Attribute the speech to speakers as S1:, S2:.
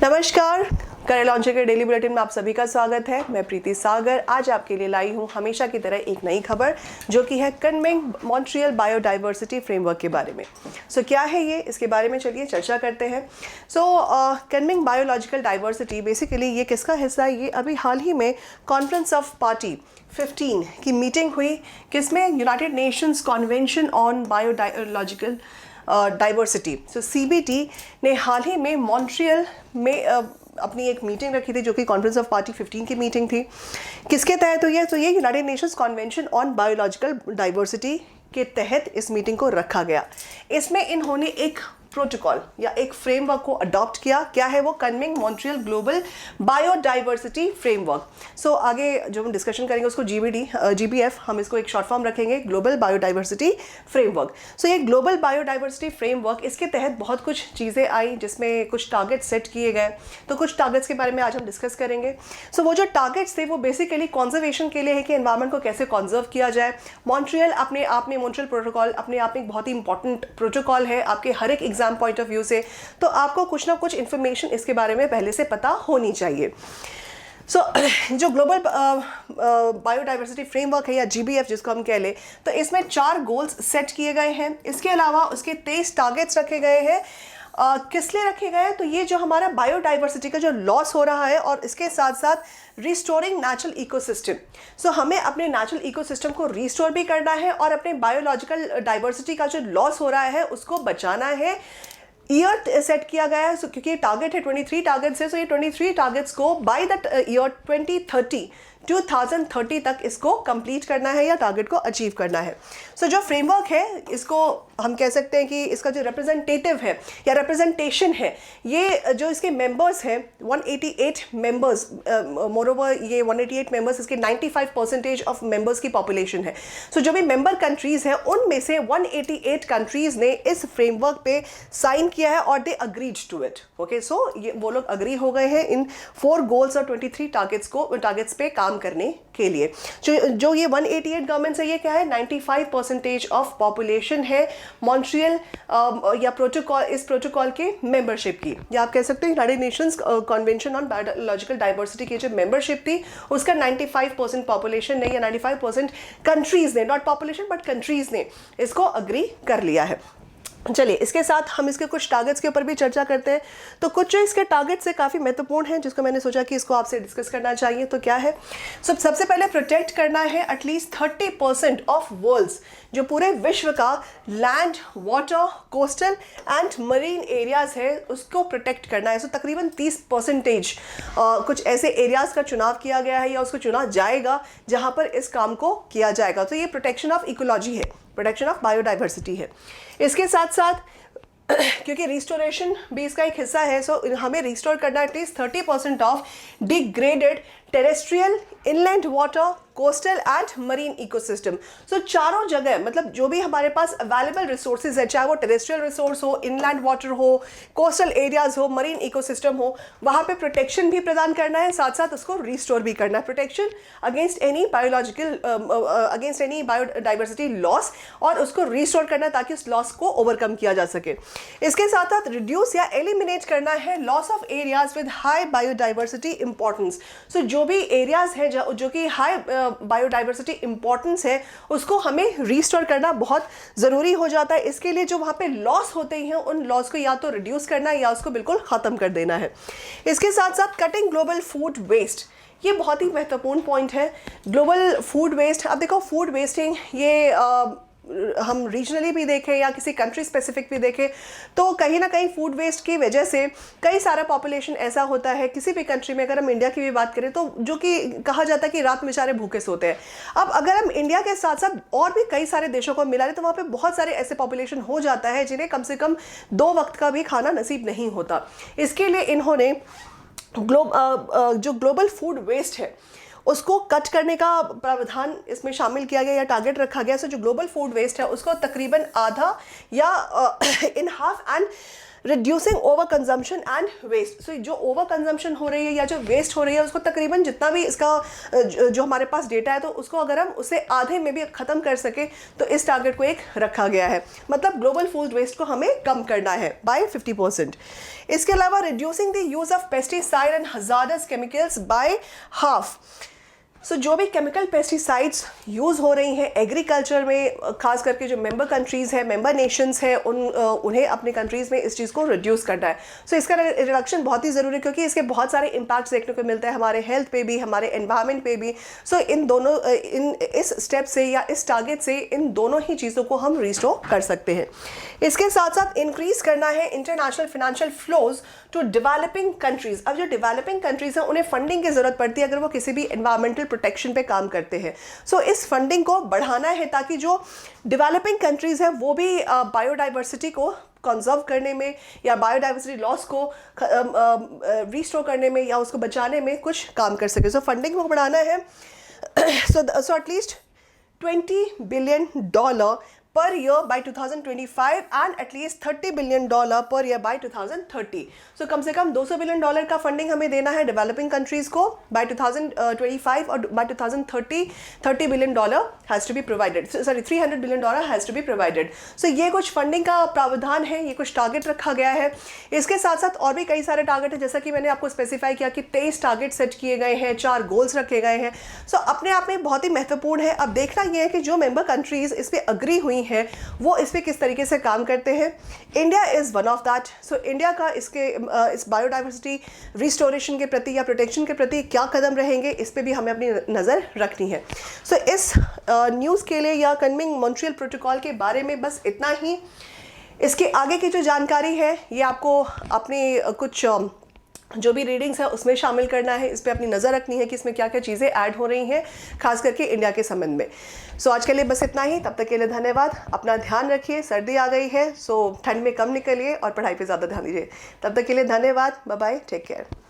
S1: नमस्कार, करें लॉन्चर के डेली बुलेटिन में आप सभी का स्वागत है। मैं प्रीति सागर आज आपके लिए लाई हूँ हमेशा की तरह एक नई खबर जो कि है कनमिंग मॉन्ट्रियल बायोडाइवर्सिटी फ्रेमवर्क के बारे में। क्या है ये, इसके बारे में चलिए चर्चा करते हैं। कनमिंग बायोलॉजिकल डाइवर्सिटी बेसिकली ये किसका हिस्सा है? ये अभी हाल ही में कॉन्फ्रेंस ऑफ पार्टी 15 की मीटिंग हुई, किसमें? United Nations convention on biological diversity. CBD ने हाल ही में मॉन्ट्रियल में अपनी एक मीटिंग रखी थी जो कि कॉन्फ्रेंस ऑफ पार्टी 15 की मीटिंग थी। किसके तहत हुई है? ये United Nations convention on biological diversity के तहत इस मीटिंग को रखा गया। इसमें इन्होंने एक प्रोटोकॉल या एक फ्रेमवर्क को अडॉप्ट किया। क्या है वो? कनमिंग मॉन्ट्रियल ग्लोबल बायोडाइवर्सिटी फ्रेमवर्क। आगे जो हम डिस्कशन करेंगे उसको GBF हम इसको एक शॉर्ट फॉर्म रखेंगे, ग्लोबल बायोडाइवर्सिटी फ्रेमवर्क। ये ग्लोबल बायोडाइवर्सिटी फ्रेमवर्क, इसके तहत बहुत कुछ चीज़ें आई जिसमें कुछ टारगेट सेट किए गए। तो कुछ टारगेट्स के बारे में आज हम डिस्कस करेंगे। वो जो टारगेट्स थे वो बेसिकली कॉन्जर्वेशन के लिए है कि एनवायरमेंट को कैसे कॉन्जर्व किया जाए। मॉन्ट्रियल अपने आप में, मॉन्ट्रियल प्रोटोकॉल अपने आप में एक बहुत ही इंपॉर्टेंट प्रोटोकॉल है आपके हर एक एग्जाम पॉइंट ऑफ व्यू से। तो आपको कुछ ना कुछ इंफॉर्मेशन इसके बारे में पहले से पता होनी चाहिए। जो ग्लोबल बायोडाइवर्सिटी फ्रेमवर्क है या GBF जिसको हम कह लें, तो इसमें 4 गोल्स सेट किए गए हैं। इसके अलावा उसके 23 टारगेट्स रखे गए हैं। किस लिए रखे गए हैं? तो ये जो हमारा बायोडाइवर्सिटी का जो लॉस हो रहा है और इसके साथ साथ रिस्टोरिंग नेचुरल इकोसिस्टम। हमें अपने नेचुरल इकोसिस्टम को रिस्टोर भी करना है और अपने बायोलॉजिकल डाइवर्सिटी का जो लॉस हो रहा है उसको बचाना है। ईयर सेट किया गया है क्योंकि टारगेट है 23 टारगेट्स है। ये 23 टारगेट्स को बाय द ईयर 2030 तक इसको कंप्लीट करना है या टारगेट को अचीव करना है। जो फ्रेमवर्क है इसको हम कह सकते हैं कि इसका जो रिप्रेजेंटेटिव है या रिप्रेजेंटेशन है, ये जो इसके मेंबर्स हैं 188 मेंबर्स, मोरओवर ये 188 मेंबर्स इसके 95% ऑफ मेंबर्स की पॉपुलेशन है। जो भी मेंबर कंट्रीज हैं उनमें से 188 कंट्रीज ने इस फ्रेमवर्क पे साइन किया है और they agreed to it. Okay, ये वो लोग अग्री हो गए हैं इन 4 गोल्स और 23 टारगेट्स पे काम करने के लिए। जो ये 188 गवर्नमेंट्स है, ये क्या है? 95% ऑफ पॉपुलेशन है मॉन्ट्रियल या प्रोटोकॉल, इस प्रोटोकॉल के मेंबरशिप की, या आप कह सकते हैं United Nations convention on biological diversity की जो मेंबरशिप थी उसका 95% पॉपुलेशन ने या 95% कंट्रीज ने, नॉट पॉपुलेशन बट कंट्रीज ने इसको अग्री कर लिया है। चलिए, इसके साथ हम इसके कुछ टारगेट्स के ऊपर भी चर्चा करते हैं। तो कुछ जो इसके टारगेट्स है काफ़ी महत्वपूर्ण हैं जिसको मैंने सोचा कि इसको आपसे डिस्कस करना चाहिए। तो क्या है? सबसे पहले प्रोटेक्ट करना है एटलीस्ट 30% ऑफ वर्ल्ड्स, जो पूरे विश्व का land, water, coastal and marine areas है उसको प्रोटेक्ट करना है। तकरीबन 30% कुछ ऐसे एरियाज का चुनाव किया गया है या उसको चुना जाएगा जहाँ पर इस काम को किया जाएगा। तो ये प्रोटेक्शन ऑफ इकोलॉजी है, प्रोटेक्शन ऑफ बायोडाइवर्सिटी है। इसके साथ साथ क्योंकि रिस्टोरेशन भी इसका एक हिस्सा है, हमें रिस्टोर करना at least 30% of degraded terrestrial, inland water, coastal and marine ecosystem. चारों जगह, मतलब जो भी हमारे पास अवेलेबल रिसोर्सेज है, चाहे वो टेरेस्ट्रियल रिसोर्स हो, इनलैंड वाटर हो, कोस्टल एरियाज हो, मरीन इकोसिस्टम हो, वहाँ पे प्रोटेक्शन भी प्रदान करना है, साथ साथ उसको रिस्टोर भी करना है। Protection against any biodiversity loss और उसको रिस्टोर करना ताकि उस लॉस को ओवरकम किया जा सके। इसके साथ साथ रिड्यूस या एलिमिनेट करना है loss of areas with high biodiversity importance. जो भी एरियाज है जो कि हाई बायोडाइवर्सिटी इंपॉर्टेंस है उसको हमें रिस्टोर करना बहुत ज़रूरी हो जाता है। इसके लिए जो वहाँ पे लॉस होते हैं उन लॉस को या तो रिड्यूस करना है या उसको बिल्कुल ख़त्म कर देना है। इसके साथ साथ कटिंग ग्लोबल फूड वेस्ट, ये बहुत ही महत्वपूर्ण पॉइंट है। ग्लोबल फूड वेस्ट, अब देखो फूड वेस्टिंग ये हम रीजनली भी देखें या किसी कंट्री स्पेसिफिक भी देखें तो कहीं ना कहीं फूड वेस्ट की वजह से कई सारा पॉपुलेशन ऐसा होता है किसी भी कंट्री में। अगर हम इंडिया की भी बात करें तो जो कि कहा जाता है कि रात में बेचारे भूखे सोते हैं। अब अगर हम इंडिया के साथ साथ और भी कई सारे देशों को मिला लें तो वहाँ पे बहुत सारे ऐसे पॉपुलेशन हो जाता है जिन्हें कम से कम 2 वक्त का भी खाना नसीब नहीं होता। इसके लिए इन्होंने जो ग्लोबल फूड वेस्ट है उसको कट करने का प्रावधान इसमें शामिल किया गया या टारगेट रखा गया। जो ग्लोबल फूड वेस्ट है उसको तकरीबन आधा या in half and reducing over consumption and waste. So जो ओवर कंजम्पशन हो रही है या जो वेस्ट हो रही है उसको तकरीबन जितना भी इसका जो हमारे पास डेटा है तो उसको अगर हम उसे आधे में भी ख़त्म कर सके तो इस टारगेट को एक रखा गया है। मतलब ग्लोबल फूड वेस्ट को हमें कम करना है बाय 50%। इसके अलावा reducing the use of pesticide and hazardous chemicals by half. So जो भी केमिकल पेस्टिसाइड्स यूज़ हो रही हैं एग्रीकल्चर में, खास करके जो मेंबर कंट्रीज़ हैं, मेंबर नेशंस हैं, उन्हें अपने कंट्रीज़ में इस चीज़ को रिड्यूस करना है। सो इसका रिडक्शन बहुत ही ज़रूरी है क्योंकि इसके बहुत सारे इम्पैक्ट्स देखने को मिलते हैं हमारे हेल्थ पे भी, हमारे एनवायरनमेंट पे भी। सो इस स्टेप से या इस टारगेट से इन दोनों ही चीज़ों को हम रिस्टोर कर सकते हैं। इसके साथ साथ इंक्रीज़ करना है international financial flows to developing countries. अब जो डेवलपिंग कंट्रीज़ हैं उन्हें फंडिंग की ज़रूरत पड़ती है अगर वो किसी भी एनवायरमेंटल प्रोटेक्शन पे काम करते हैं। सो इस फंडिंग को बढ़ाना है ताकि जो डेवलपिंग कंट्रीज़ हैं वो भी बायोडाइवर्सिटी को कंजर्व करने में या बायोडाइवर्सिटी लॉस को रिस्टोर करने में या उसको बचाने में कुछ काम कर सके। सो फंडिंग को बढ़ाना है। So at least $20 billion per year by 2025 and at least $30 billion per year by 2030. So कम से कम $200 billion का फंडिंग हमें देना है डेवलपिंग कंट्रीज़ को by 2025 और by 2030 $30 billion has to be provided. Sorry, $300 billion has to be provided. So ये कुछ funding का प्रावधान है, ये कुछ टारगेट रखा गया है। इसके साथ साथ और भी कई सारे टारगेट हैं, जैसा कि मैंने आपको स्पेसिफाई किया कि 23 टारगेट सेट किए गए हैं, 4 गोल्स रखे गए हैं। सो अपने आप में बहुत ही महत्वपूर्ण है। अब देखना ये है कि जो मेंबर कंट्रीज़ इस पर अग्री हुई है वो इस पे किस तरीके से काम करते हैं। India is one of that. So India का इस बायोडाइवर्सिटी रिस्टोरेशन के प्रति या प्रोटेक्शन के प्रति क्या कदम रहेंगे, इस पे भी हमें अपनी नज़र रखनी है। सो इस न्यूज़ के लिए या कनमिंग मॉन्ट्रियल प्रोटोकॉल के बारे में बस इतना ही। इसके आगे की जो जानकारी है ये आपको अपनी कुछ जो भी रीडिंग्स है उसमें शामिल करना है। इस पर अपनी नज़र रखनी है कि इसमें क्या क्या चीज़ें ऐड हो रही हैं, खास करके इंडिया के संबंध में। सो आज के लिए बस इतना ही। तब तक के लिए धन्यवाद। अपना ध्यान रखिए, सर्दी आ गई है, सो ठंड में कम निकलिए और पढ़ाई पे ज़्यादा ध्यान दीजिए। तब तक के लिए धन्यवाद। Bye bye, take care.